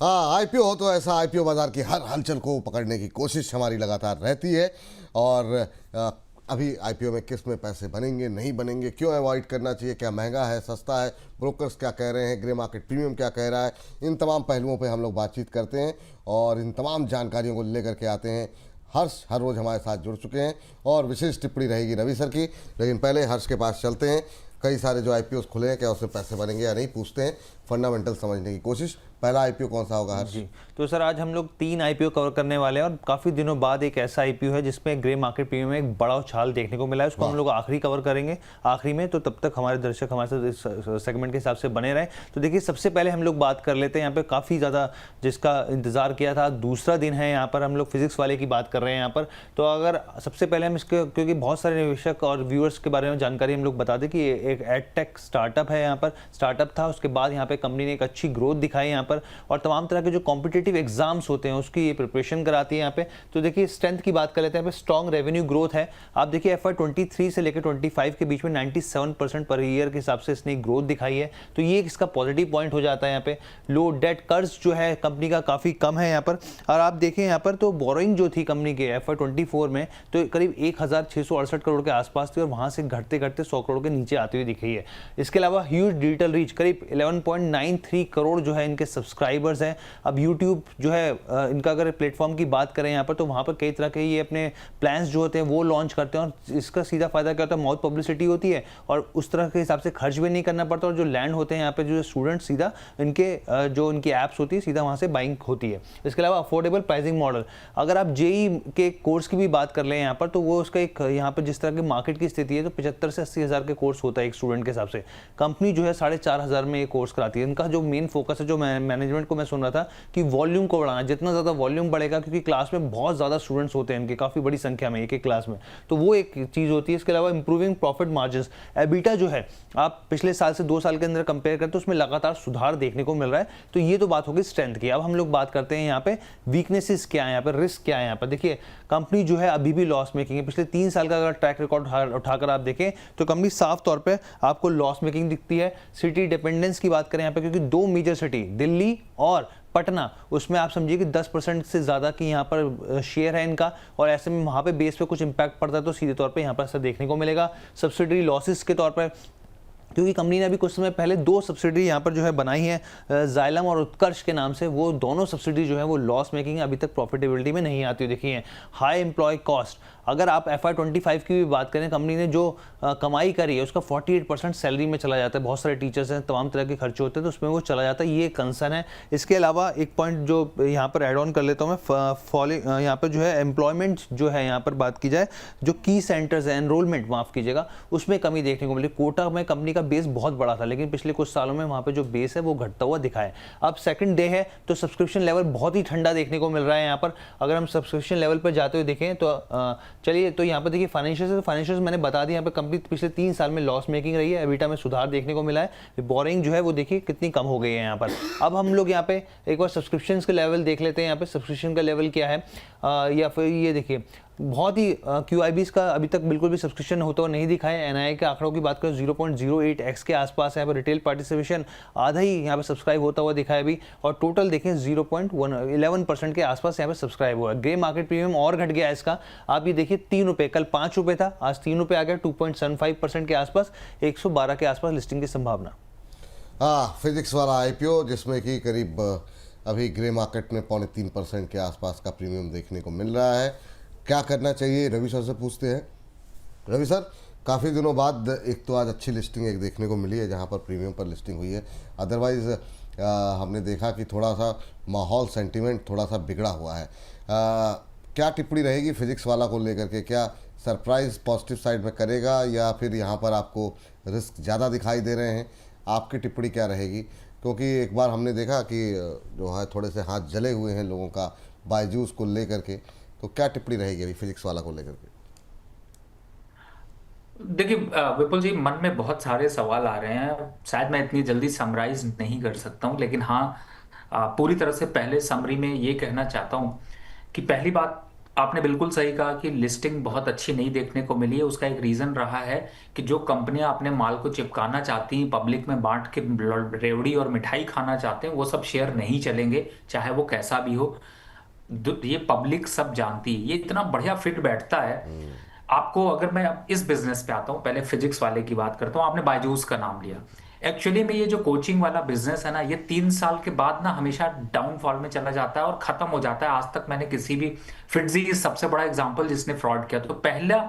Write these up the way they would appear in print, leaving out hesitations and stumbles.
हाँ, आईपीओ हो तो ऐसा आईपीओ बाजार की हर हलचल को पकड़ने की कोशिश हमारी लगातार रहती है। और अ, अभी आईपीओ में किस में पैसे बनेंगे, नहीं बनेंगे, क्यों अवॉइड करना चाहिए, क्या महंगा है, सस्ता है, ब्रोकर्स क्या कह रहे हैं, ग्रे मार्केट प्रीमियम क्या कह रहा है, इन तमाम पहलुओं पे हम लोग बातचीत करते हैं और इन तमाम जानकारियों को लेकर के आते हैं। हर्ष हर रोज़ हमारे साथ जुड़ चुके हैं और विशेष टिप्पणी रहेगी रवि सर की। लेकिन पहले हर्ष के पास चलते हैं। कई सारे जो आईपीओ खुले हैं, क्या उसमें पैसे बनेंगे या नहीं, पूछते हैं, फंडामेंटल समझने की कोशिश। पहला आईपीओ कौन सा होगा हर्ष? जी, तो सर आज हम लोग 3 आईपीओ कवर करने वाले हैं और काफ़ी दिनों बाद एक ऐसा आईपीओ है जिसमें ग्रे मार्केट प्रीमियम में एक बड़ा उछाल देखने को मिला है। उसको हम लोग आखिरी कवर करेंगे आखिरी में, तो तब तक हमारे दर्शक हमारे साथ इस सेगमेंट के हिसाब से बने रहें। तो देखिए, सबसे पहले हम लोग बात कर लेते हैं यहाँ पे काफ़ी ज़्यादा जिसका इंतजार किया था, दूसरा दिन है यहाँ पर, हम लोग फिजिक्स वाले की बात कर रहे हैं यहाँ पर। तो अगर सबसे पहले हम इसके, क्योंकि बहुत सारे निवेशक और व्यूअर्स के बारे में जानकारी हम लोग बता दें कि एक एडटेक स्टार्टअप है यहाँ पर, स्टार्टअप था, उसके बाद यहाँ पे कंपनी ने एक अच्छी ग्रोथ दिखाई यहाँ पर और तमाम तरह के जो कॉम्पिटिटिव एग्जाम्स होते हैं उसकी ये प्रिपरेशन कराती है यहाँ पे। तो देखिए, स्ट्रेंथ की बात कर लेते हैं, यहाँ पे स्ट्रॉन्ग रेवेन्यू ग्रोथ है। आप देखिए FY 23 से लेकर 25 के बीच में 97% पर ईयर के हिसाब से इसने ग्रोथ दिखाई है। तो ये इसका पॉजिटिव पॉइंट हो जाता है यहाँ पे। लो डेट, कर्ज जो है कंपनी का काफ़ी कम है यहाँ पर। और आप देखें यहाँ पर तो बोरोइंग जो थी कंपनी के FY 24 में तो करीब 1668 करोड़ के आसपास थी और वहाँ से घटते घटते 100 करोड़ के नीचे आती हुई दिखी है। इसके अलावा ह्यूज डिजिटल रीच, करीब 11.93 करोड़ जो है इनके सब्सक्राइबर्स हैं। अब यूट्यूब जो है इनका अगर प्लेटफॉर्म की बात करें यहाँ पर, तो वहाँ पर कई तरह के ये अपने प्लान्स जो होते हैं वो लॉन्च करते हैं और इसका सीधा फायदा क्या होता है, माउथ पब्लिसिटी होती है और उस तरह के हिसाब से खर्च भी नहीं करना पड़ता और जो लैंड होते हैं यहाँ पे जो स्टूडेंट सीधा इनके जो इनकी ऐप्स होती है सीधा वहाँ से बाइंग होती है। इसके अलावा अफोर्डेबल प्राइसिंग मॉडल, अगर आप जेई के कोर्स की भी बात कर लें यहाँ पर, तो वो उसका एक यहाँ पर जिस तरह की मार्केट की स्थिति है तो 75 से 80 हज़ार के कोर्स होता है एक स्टूडेंट के हिसाब से। कंपनी जो है 4,500 में ये कोर्स कराती है। इनका जो मेन फोकस है, जो मैनेजमेंट को मैं सुन रहा था कि वॉल्यूम को बढ़ाना, जितना ज़्यादा वॉल्यूम बढ़ेगा, क्योंकि क्लास में बहुत ज़्यादा स्टूडेंट्स होते हैं इनके, काफ़ी बड़ी संख्या में एक एक क्लास में, तो वो एक चीज़ होती है। इसके अलावा इंप्रूविंग प्रॉफिट मार्जिन, एबिटा जो है आप पिछले साल से 2 साल के अंदर कंपेयर करते हैं उसमें लगातार सुधार देखने को मिल रहा है। तो ये तो बात होगी स्ट्रेंथ की। अब हम लोग बात करते हैं यहाँ पे वीकनेसेस क्या है, यहाँ पर रिस्क क्या है। यहाँ पर देखिए, कंपनी जो है अभी भी लॉस मेकिंग है। पिछले 3 साल का अगर ट्रैक रिकॉर्ड उठाकर आप देखें तो कंपनी साफ तौर पे आपको लॉस मेकिंग दिखती है। सिटी डिपेंडेंस की बात करें यहाँ पे, क्योंकि 2 मेजर सिटी दिल्ली और पटना, उसमें आप समझिए कि 10% से ज़्यादा की यहाँ पर शेयर है इनका और ऐसे में वहाँ पे बेस पे कुछ इंपैक्ट पड़ता है तो सीधे तौर पे यहाँ पर ऐसा देखने को मिलेगा। सब्सिडरी लॉसेस के तौर पर, क्योंकि कंपनी ने अभी कुछ समय पहले 2 सब्सिडरी यहाँ पर जो है बनाई है, जाइलम और उत्कर्ष के नाम से, वो दोनों सब्सिडरी जो है वो लॉस मेकिंग है, अभी तक प्रॉफिटेबिलिटी में नहीं आती हुई दिखी है। हाई एम्प्लॉय कॉस्ट, अगर आप FY 25 की भी बात करें, कंपनी ने जो कमाई करी है उसका 48% सैलरी में चला जाता है। बहुत सारे टीचर्स हैं, तमाम तरह के खर्चे होते हैं तो उसमें वो चला जाता है, ये कंसर्न है। इसके अलावा एक पॉइंट जो यहाँ पर एड ऑन कर लेता हूँ मैं, यहाँ पर जो है एम्प्लॉयमेंट जो है यहाँ पर बात की जाए, जो की सेंटर्स है, एनरोलमेंट माफ़ कीजिएगा, उसमें कमी देखने को मिली। कोटा में कंपनी का बेस बहुत बड़ा था लेकिन पिछले कुछ सालों में वहाँ पे जो बेस है वो घटता हुआ दिखा है। अब सेकंड डे है तो सब्सक्रिप्शन लेवल बहुत ही ठंडा देखने को मिल रहा है यहाँ पर। अगर हम सब्सक्रिप्शन लेवल पर जाते हुए देखें तो चलिए, तो यहाँ पर देखिए फाइनेंशियल्स मैंने बता दिया। यहाँ पे कंपनी पिछले 3 साल में लॉस मेकिंग रही है, एबिटा में सुधार देखने को मिला है। बोरिंग जो है वो देखिए कितनी कम हो गई है यहाँ पर। अब हम लोग यहाँ पे एक बार सब्सक्रिप्शन के लेवल देख लेते हैं। यहाँ पे सब्सक्रिप्शन का लेवल क्या है, या फिर ये देखिए बहुत ही QIBs का अभी तक बिल्कुल भी सब्सक्रिप्शन होता हुआ नहीं दिखा है। NII के आंकड़ों की बात करें 0.08x के आसपास है। यहाँ पर रिटेल पार्टिसिपेशन आधा ही यहाँ पे सब्सक्राइब होता हुआ दिखा है अभी, और टोटल देखें 0.11% के आसपास यहाँ पे सब्सक्राइब हुआ है। ग्रे मार्केट प्रीमियम और घट गया है इसका, आप ये देखिए 3 रुपये, कल 5 रुपये था, आज 3 रुपये आ गया, 2.75% के आसपास, 112 के आसपास लिस्टिंग की संभावना। हाँ, फिजिक्स वाला आईपीओ जिसमें कि करीब अभी ग्रे मार्केट में 3.25% के आसपास का प्रीमियम देखने को मिल रहा है। क्या करना चाहिए, रवि सर से पूछते हैं। रवि सर, काफ़ी दिनों बाद एक तो आज अच्छी लिस्टिंग एक देखने को मिली है जहां पर प्रीमियम पर लिस्टिंग हुई है। अदरवाइज़ हमने देखा कि थोड़ा सा माहौल, सेंटीमेंट थोड़ा सा बिगड़ा हुआ है। क्या टिप्पणी रहेगी फिजिक्स वाला को लेकर के? क्या सरप्राइज पॉजिटिव साइड में करेगा या फिर यहाँ पर आपको रिस्क ज़्यादा दिखाई दे रहे हैं? आपकी टिप्पणी क्या रहेगी? क्योंकि एक बार हमने देखा कि जो है थोड़े से हाथ जले हुए हैं लोगों का बायजूस को लेकर के, तो क्या टिप्पणी रहेगी अभी फिजिक्स वाला को लेकर के? देखिए विपुल जी, मन में बहुत सारे सवाल आ रहे हैं, शायद मैं इतनी जल्दी समराइज नहीं कर सकता हूँ, लेकिन हाँ पूरी तरह से पहले समरी में ये कहना चाहता हूँ कि पहली बात, आपने बिल्कुल सही कहा कि लिस्टिंग बहुत अच्छी नहीं देखने को मिली है। उसका एक रीजन रहा है कि जो कंपनियां अपने माल को चिपकाना चाहती हैं, पब्लिक में बांट के रेवड़ी और मिठाई खाना चाहते हैं, वो सब शेयर नहीं चलेंगे, चाहे वो कैसा भी हो। ये पब्लिक सब जानती है, ये इतना बढ़िया फिट बैठता है। आपको अगर मैं अब इस बिजनेस पे आता हूँ, पहले फिजिक्स वाले की बात करता हूँ। आपने बायजूस का नाम लिया। एक्चुअली में ये जो कोचिंग वाला बिजनेस है ना, ये 3 साल के बाद ना हमेशा डाउनफॉल में चला जाता है और खत्म हो जाता है। आज तक मैंने किसी भी, फिटजी सबसे बड़ा एग्जांपल जिसने फ्रॉड किया, तो पहला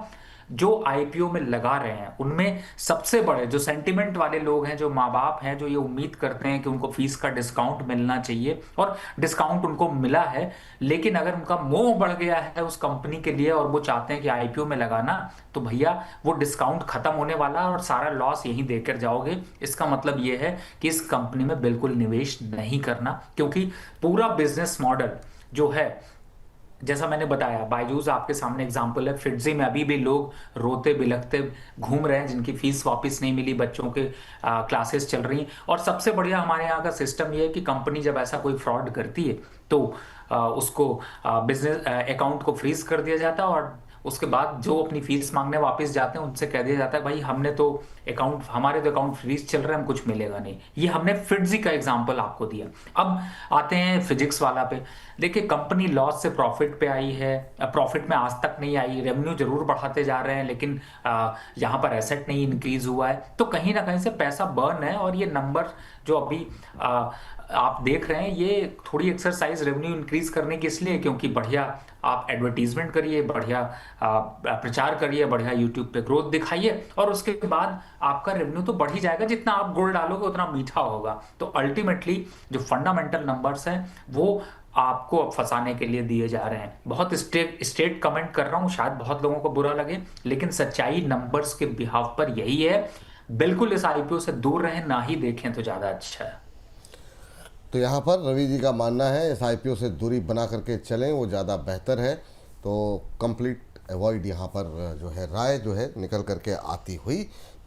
जो आईपीओ में लगा रहे हैं उनमें सबसे बड़े जो सेंटिमेंट वाले लोग हैं, जो माँ बाप हैं, जो ये उम्मीद करते हैं कि उनको फीस का डिस्काउंट मिलना चाहिए, और डिस्काउंट उनको मिला है। लेकिन अगर उनका मोह बढ़ गया है उस कंपनी के लिए और वो चाहते हैं कि आईपीओ में लगाना, तो भैया वो डिस्काउंट खत्म होने वाला है और सारा लॉस यहीं देकर जाओगे। इसका मतलब ये है कि इस कंपनी में बिल्कुल निवेश नहीं करना, क्योंकि पूरा बिजनेस मॉडल जो है, जैसा मैंने बताया, बायजूस आपके सामने एग्जांपल है, फिटजी में अभी भी लोग रोते बिलखते घूम रहे हैं जिनकी फीस वापस नहीं मिली, बच्चों के क्लासेस चल रही हैं। और सबसे बढ़िया हमारे यहाँ का सिस्टम ये है कि कंपनी जब ऐसा कोई फ्रॉड करती है तो उसको बिजनेस अकाउंट को फ्रीज कर दिया जाता है, और उसके बाद जो अपनी फीस मांगने वापस जाते हैं उनसे कह दिया जाता है भाई हमने तो अकाउंट, हमारे तो अकाउंट फ्रीज चल रहा है, हम कुछ मिलेगा नहीं। ये हमने फिटजी का एग्जांपल आपको दिया। अब आते हैं फिजिक्स वाला पे। देखिए, कंपनी लॉस से प्रॉफिट पे आई है, प्रॉफिट में आज तक नहीं आई, रेवेन्यू जरूर बढ़ाते जा रहे हैं लेकिन यहाँ पर एसेट नहीं इंक्रीज हुआ है, तो कहीं ना कहीं से पैसा बर्न है। और ये नंबर जो अभी आप देख रहे हैं, ये थोड़ी एक्सरसाइज रेवेन्यू इंक्रीज करने की इसलिए क्योंकि बढ़िया आप एडवर्टीजमेंट करिए, बढ़िया प्रचार करिए, बढ़िया यूट्यूब पे ग्रोथ दिखाइए, और उसके बाद आपका रेवेन्यू तो बढ़ ही जाएगा। जितना आप गुड़ डालोगे उतना मीठा होगा। तो अल्टीमेटली जो फंडामेंटल नंबर्स हैं वो आपको अब फंसाने के लिए दिए जा रहे हैं। बहुत स्टेट कमेंट कर रहा हूं, शायद बहुत लोगों को बुरा लगे, लेकिन सच्चाई नंबर्स के बिहाफ पर यही है। बिल्कुल इस आईपीओ से दूर रहें, ना ही देखें तो ज्यादा अच्छा है। तो यहाँ पर रवि जी का मानना है इस आईपीओ से दूरी बना करके चलें, वो ज़्यादा बेहतर है। तो कंप्लीट अवॉइड यहाँ पर जो है राय जो है निकल करके आती हुई,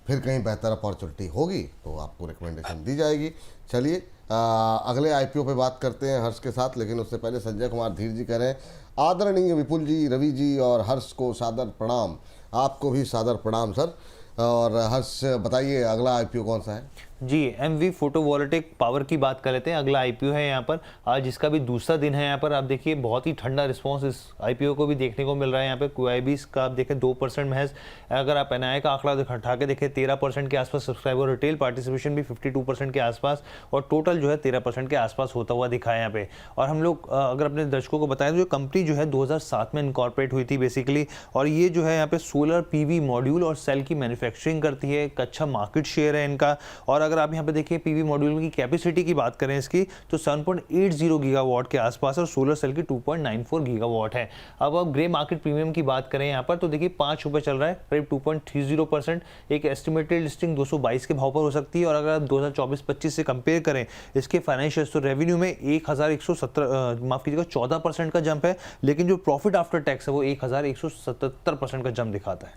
फिर कहीं बेहतर अपॉर्चुनिटी होगी तो आपको रिकमेंडेशन दी जाएगी। चलिए अगले आईपीओ पे बात करते हैं हर्ष के साथ, लेकिन उससे पहले संजय कुमार धीर जी कह रहे हैं, आदरणीय विपुल जी, रवि जी और हर्ष को सादर प्रणाम। आपको भी सादर प्रणाम सर। और हर्ष बताइए अगला आईपीओ कौन सा है? जी, एमवी फोटोवोल्टिक पावर की बात कर लेते हैं। अगला आईपीओ है यहाँ पर, आज जिसका भी दूसरा दिन है। यहाँ पर आप देखिए बहुत ही ठंडा रिस्पांस इस आईपीओ को भी देखने को मिल रहा है। यहाँ पे क्यूआईबी का आप देखें 2% महज, अगर आप एनआई का आंकड़ा उठा के देखें 13% के आसपास सब्सक्राइबर, रिटेल पार्टिसिपेशन भी 52% के आसपास, और टोटल जो है 13% के आसपास होता हुआ दिखा है यहाँ पे। और हम लोग अगर अपने दर्शकों को बताएं तो ये कंपनी जो है 2007 में इनकॉर्पोरेट हुई थी बेसिकली, और ये जो है यहाँ पे सोलर पीवी मॉड्यूल और सेल की मैन्युफैक्चरिंग करती है। एक अच्छा मार्केट शेयर है इनका। और अगर आप यहाँ पे देखिए पीवी मॉड्यूल की कैपेसिटी की बात करें इसकी, तो 7.80 गीगावाट के आसपास, और सोलर सेल की 2.94 गीगावाट है। अब ग्रे मार्केट प्रीमियम की बात करें यहाँ पर, तो देखिए 5 रुपये चल रहा है, करीब 2.30%। एक एस्टिमेटेड लिस्टिंग 222 के भाव पर हो सकती है। और अगर आप 2024-25 से कंपेयर करें इसके फाइनेंशियल्स, तो रेवेन्यू में 1117 माफ कीजिएगा 14% का जंप है, लेकिन जो प्रॉफिट आफ्टर टैक्स है वो 1177% का जंप दिखाता है।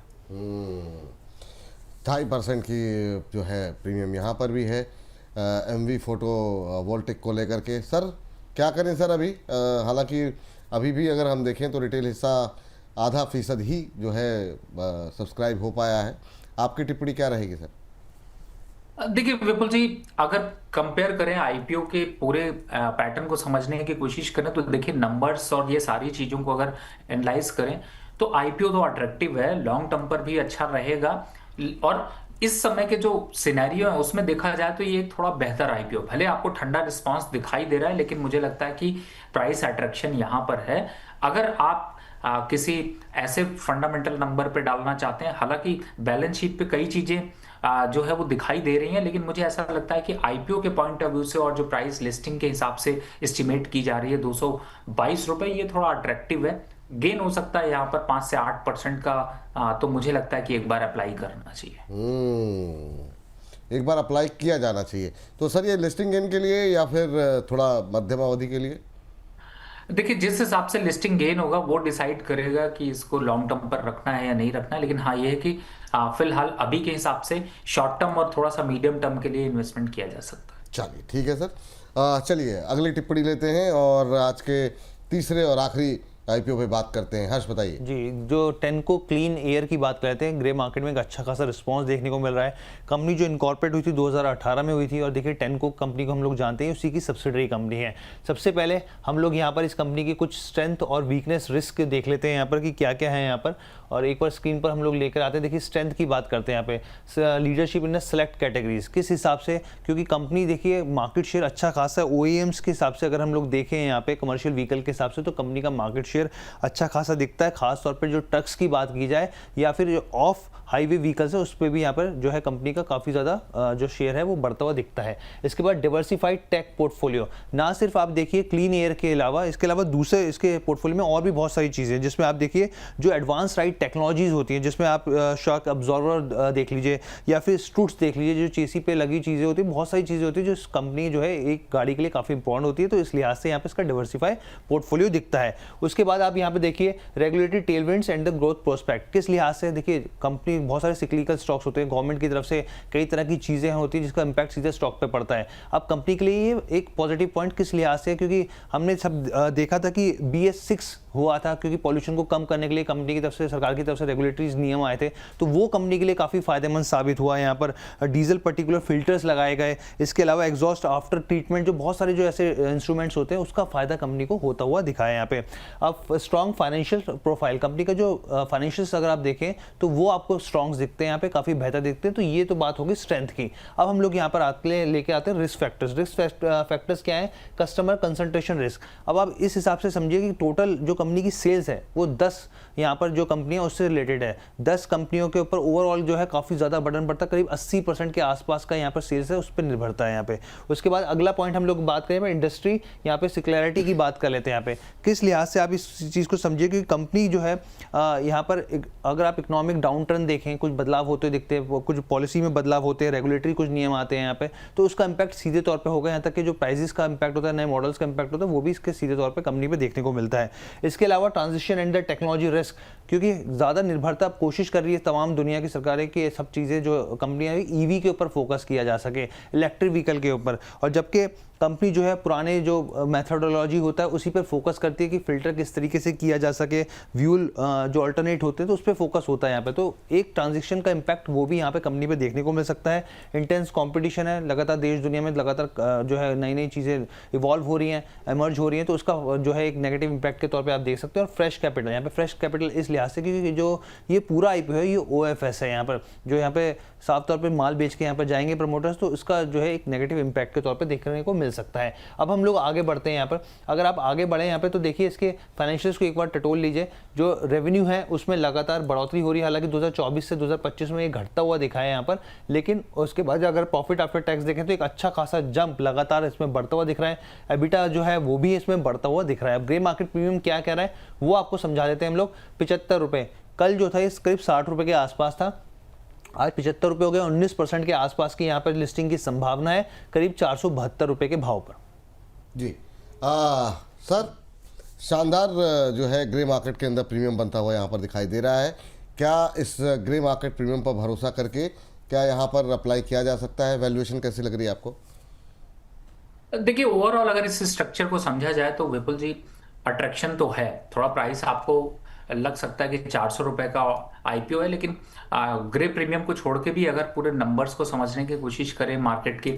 2.5% की जो है प्रीमियम यहाँ पर भी है एमवी फोटो वोल्टिक को लेकर के। सर क्या करें सर अभी? हालांकि अभी भी अगर हम देखें तो रिटेल हिस्सा 0.5% ही जो है सब्सक्राइब हो पाया है। आपकी टिप्पणी क्या रहेगी सर? देखिए विपुल जी, अगर कंपेयर करें आईपीओ के पूरे पैटर्न को समझने की कोशिश करें, तो देखिए नंबर्स और ये सारी चीजों को अगर एनालाइज करें तो आईपीओ तो अट्रैक्टिव है, लॉन्ग टर्म पर भी अच्छा रहेगा। और इस समय के जो सिनेरियो है उसमें देखा जाए तो ये एक थोड़ा बेहतर आईपीओ, भले आपको ठंडा रिस्पांस दिखाई दे रहा है, लेकिन मुझे लगता है कि प्राइस अट्रैक्शन यहाँ पर है। अगर आप किसी ऐसे फंडामेंटल नंबर पे डालना चाहते हैं, हालांकि बैलेंस शीट पे कई चीजें जो है वो दिखाई दे रही हैं, लेकिन मुझे ऐसा लगता है कि आईपीओ के पॉइंट ऑफ व्यू से और जो प्राइस लिस्टिंग के हिसाब से एस्टिमेट की जा रही है 222 रुपए, ये थोड़ा अट्रैक्टिव है। गेन हो सकता है यहाँ पर 5 से 8% का, तो मुझे लगता है कि एक बार अप्लाई करना चाहिए। एक बार अप्लाई किया जाना चाहिए। तो सर ये लिस्टिंग गेन के लिए या फिर थोड़ा मध्यम अवधि के लिए? देखिए, जिस हिसाब से लिस्टिंग गेन होगा वो डिसाइड करेगा कि इसको लॉन्ग टर्म पर रखना है या नहीं रखना है। लेकिन हाँ, ये है कि फिलहाल अभी के हिसाब से शॉर्ट टर्म और थोड़ा सा मीडियम टर्म के लिए इन्वेस्टमेंट किया जा सकता है। चलिए ठीक है सर। चलिए अगली टिप्पणी लेते हैं और आज के तीसरे और आखिरी आईपीओ पे बात करते हैं। हर्ष बताइए। जी, जो टेनको क्लीन एयर की बात करते हैं, ग्रे मार्केट में एक अच्छा खासा रिस्पांस देखने को मिल रहा है। कंपनी जो इनकॉर्पोरेट हुई थी 2018 में हुई थी, और देखिए टेनको कंपनी को हम लोग जानते हैं, उसी की सब्सिडरी कंपनी है। सबसे पहले हम लोग यहाँ पर इस कंपनी की कुछ स्ट्रेंथ और वीकनेस रिस्क देख लेते हैं यहाँ पर कि क्या क्या है यहाँ पर, और एक बार स्क्रीन पर हम लोग लेकर आते हैं। देखिए स्ट्रेंथ की बात करते हैं यहाँ पे, लीडरशिप इन सेलेक्ट कैटेगरीज, किस हिसाब से, क्योंकि कंपनी देखिए मार्केट शेयर अच्छा खासा है। ओईएम्स के हिसाब से अगर हम लोग देखें यहाँ पे कमर्शियल व्हीकल के हिसाब से, तो कंपनी का मार्केट शेयर अच्छा खासा दिखता है। खास तौर पे जो ट्रक्स की बात की जाए या फिर जो ऑफ हाईवे व्हीकल्स है, उस पर भी यहाँ पर जो है कंपनी का काफ़ी ज़्यादा जो शेयर है वो बढ़ता हुआ दिखता है। इसके बाद डिवर्सिफाइड टेक पोर्टफोलियो, ना सिर्फ आप देखिए क्लीन एयर के अलावा, इसके अलावा दूसरे इसके पोर्टफोलियो में और भी बहुत सारी चीज़ें हैं, जिसमें आप देखिए जो एडवांस राइड टेक्नोलॉजीज होती हैं, जिसमें आप शॉक अब्जॉर्वर देख लीजिए या फिर स्टूट्स देख लीजिए, जो चेसी पे लगी चीज़ें होती हैं, बहुत सारी चीज़ें होती है जो कंपनी जो है एक गाड़ी के लिए काफ़ी इंपॉर्टेंट होती है। तो इस लिहाज से यहाँ पे इसका डिवर्सिफाई पोर्टफोलियो दिखता है। उसके बाद आप यहाँ पे देखिए regulatory tailwinds and the growth prospect, किस लिहाज से, देखिए कंपनी बहुत सारे सिक्लिकल स्टॉक्स होते हैं, गवर्नमेंट की तरफ से कई तरह की चीज़ें होती है जिसका इंपैक्ट सीधे स्टॉक पे पड़ता है। अब कंपनी के लिए ये एक पॉजिटिव पॉइंट किस लिहाज से, क्योंकि हमने सब देखा था कि BS6 हुआ था, क्योंकि पॉल्यूशन को कम करने के लिए कंपनी की तरफ से, सरकार की तरफ से रेगुलेटरीज नियम आए थे, तो वो कंपनी के लिए काफ़ी फायदेमंद साबित हुआ। यहाँ पर डीजल पर्टिकुलर फिल्टर्स लगाए गए, इसके अलावा एग्जॉस्ट आफ्टर ट्रीटमेंट, जो बहुत सारे जो ऐसे इंस्ट्रूमेंट्स होते हैं उसका फायदा कंपनी को होता हुआ दिखाया यहाँ पे। अब स्ट्रॉन्ग फाइनेंशियल प्रोफाइल, कंपनी का जो फाइनेंशियल्स अगर आप देखें तो वो आपको स्ट्रॉन्ग दिखते हैं यहाँ पे, काफ़ी बेहतर दिखते हैं। तो ये तो बात होगी स्ट्रेंथ की। अब हम लोग यहाँ पर लेके आते हैं रिस्क फैक्टर्स। रिस्क फैक्टर्स क्या है? Customer concentration risk. अब आप इस हिसाब से समझिए कि टोटल जो कंपनी की सेल्स है वो 10 यहाँ पर जो कंपनियां उससे रिलेटेड है, 10 कंपनियों के ऊपर ओवरऑल जो है काफ़ी ज़्यादा बर्डन पड़ता है, करीब 80% के आसपास का यहाँ पर सेल्स है, उस पर निर्भरता है यहाँ पे। उसके बाद अगला पॉइंट हम लोग बात करें इंडस्ट्री, यहाँ पे सिक्योरिटी की बात कर लेते हैं। यहाँ पे किस लिहाज से आप इस चीज़ को समझिए कि कंपनी जो है यहाँ पर अगर आप इकोनॉमिक डाउन टर्न देखें, कुछ बदलाव होते दिखते हैं, कुछ पॉलिसी में बदलाव होते हैं, रेगुलेटरी कुछ नियम आते हैं यहाँ पे, तो उसका इंपैक्ट सीधे तौर पे होगा। यहाँ तक कि जो प्राइसेस का इंपैक्ट होता है, नए मॉडल्स का इंपैक्ट होता है, वो भी इसके सीधे तौर पे कंपनी पे देखने को मिलता है। इसके अलावा transition and the technology risk, क्योंकि ज़्यादा निर्भरता कोशिश कर रही है तमाम दुनिया की सरकारें कि ये सब चीज़ें जो कंपनियां ईवी के ऊपर फोकस किया जा सके, इलेक्ट्रिक व्हीकल के ऊपर, और जबकि कंपनी जो है पुराने जो मेथोडोलॉजी होता है उसी पर फोकस करती है कि फिल्टर किस तरीके से किया जा सके, फ्यूल जो अल्टरनेट होते हैं तो उस पर फोकस होता है यहाँ पे। तो एक ट्रांजिशन का इंपैक्ट वो भी यहाँ पे कंपनी पे देखने को मिल सकता है। इंटेंस कंपटीशन है, लगातार देश दुनिया में लगातार जो है नई नई चीज़ें इवॉल्व हो रही हैं, एमर्ज हो रही हैं, तो उसका जो है एक नेगेटिव इंपैक्ट के तौर पर आप देख सकते हैं। और फ्रेश कैपिटल, यहाँ पे फ्रेश कैपिटल इस लिहाज से क्योंकि जो ये पूरा आईपीओ है ये OFS है, यहाँ पर जो यहाँ पे साफ तौर पे माल बेच के यहाँ पर जाएंगे प्रमोटर्स, तो इसका जो है एक नेगेटिव इंपैक्ट के तौर पे देखने को मिल सकता है। अब हम लोग आगे बढ़ते हैं यहाँ पर। अगर आप आगे बढ़े यहाँ पे तो देखिए इसके फाइनेंशियल्स को एक बार टटोल लीजिए। जो रेवेन्यू है उसमें लगातार बढ़ोतरी हो रही है, हालांकि 2024 से 2025 में ये घटता हुआ दिखा है यहाँ पर, लेकिन उसके बाद अगर प्रॉफिट आफ्टर टैक्स देखें तो एक अच्छा खासा जंप लगातार इसमें बढ़ता हुआ दिख रहा है। एबिटा जो है वो भी इसमें बढ़ता हुआ दिख रहा है। अब ग्रे मार्केट प्रीमियम क्या कह रहा है वो आपको समझा देते हैं हम लोग। 75 रुपये, कल जो था इस करीब 60 रुपये के आसपास था, आज 75 रुपये हो गए। 19% के आसपास की यहाँ पर लिस्टिंग की संभावना है, करीब 472 रुपये के भाव पर। जी सर, शानदार जो है ग्रे मार्केट के अंदर प्रीमियम बनता हुआ यहाँ पर दिखाई दे रहा है। क्या इस ग्रे मार्केट प्रीमियम पर भरोसा करके क्या यहाँ पर अप्लाई किया जा सकता है? वैल्यूएशन कैसी लग रही है आपको? देखिए ओवरऑल अगर इस स्ट्रक्चर को समझा जाए तो विपुल जी अट्रैक्शन तो है। थोड़ा प्राइस आपको लग सकता है कि 400 रुपए का आईपीओ है, लेकिन ग्रे प्रीमियम को छोड़ के भी अगर पूरे नंबर्स को समझने की कोशिश करें मार्केट की,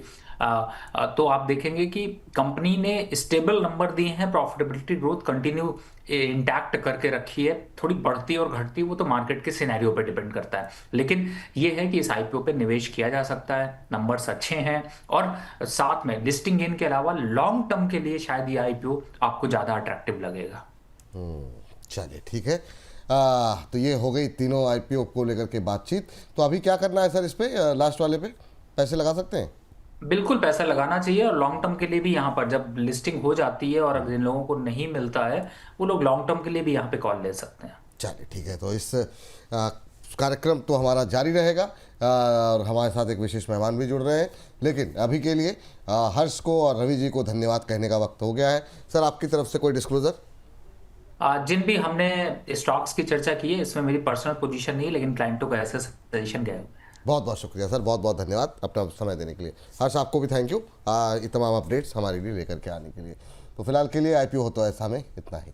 तो आप देखेंगे कि कंपनी ने स्टेबल नंबर दिए हैं, प्रॉफिटेबिलिटी ग्रोथ कंटिन्यू इंटैक्ट करके रखी है। थोड़ी बढ़ती और घटती वो तो मार्केट के सिनेरियो पे डिपेंड करता है, लेकिन ये है कि इस आईपीओ पे निवेश किया जा सकता है। नंबर्स अच्छे हैं और साथ में लिस्टिंग गेन के अलावा लॉन्ग टर्म के लिए शायद ये आईपीओ आपको ज़्यादा अट्रैक्टिव लगेगा। चलिए ठीक है। तो ये हो गई तीनों आईपीओ को लेकर के बातचीत। तो अभी क्या करना है सर? इस पे लास्ट वाले पे पैसे लगा सकते हैं? बिल्कुल पैसा लगाना चाहिए, और लॉन्ग टर्म के लिए भी यहाँ पर जब लिस्टिंग हो जाती है और अगर जिन लोगों को नहीं मिलता है वो लोग लॉन्ग टर्म के लिए भी यहाँ पे कॉल ले सकते हैं। चलिए ठीक है। तो इस कार्यक्रम तो हमारा जारी रहेगा और हमारे साथ एक विशेष मेहमान भी जुड़ रहे हैं, लेकिन अभी के लिए हर्ष को और रवि जी को धन्यवाद कहने का वक्त हो गया है। सर आपकी तरफ से कोई डिस्क्लोजर? जिन भी हमने स्टॉक्स की चर्चा की है इसमें मेरी पर्सनल पोजीशन नहीं है, लेकिन क्लाइंटों को ऐसे सजेशन गए। बहुत बहुत शुक्रिया सर, बहुत बहुत धन्यवाद अपना समय देने के लिए। हर्ष आपको भी थैंक यू ये तमाम अपडेट्स हमारे लिए लेकर के आने के लिए। तो फिलहाल के लिए आईपीओ होता है ऐसा में इतना ही।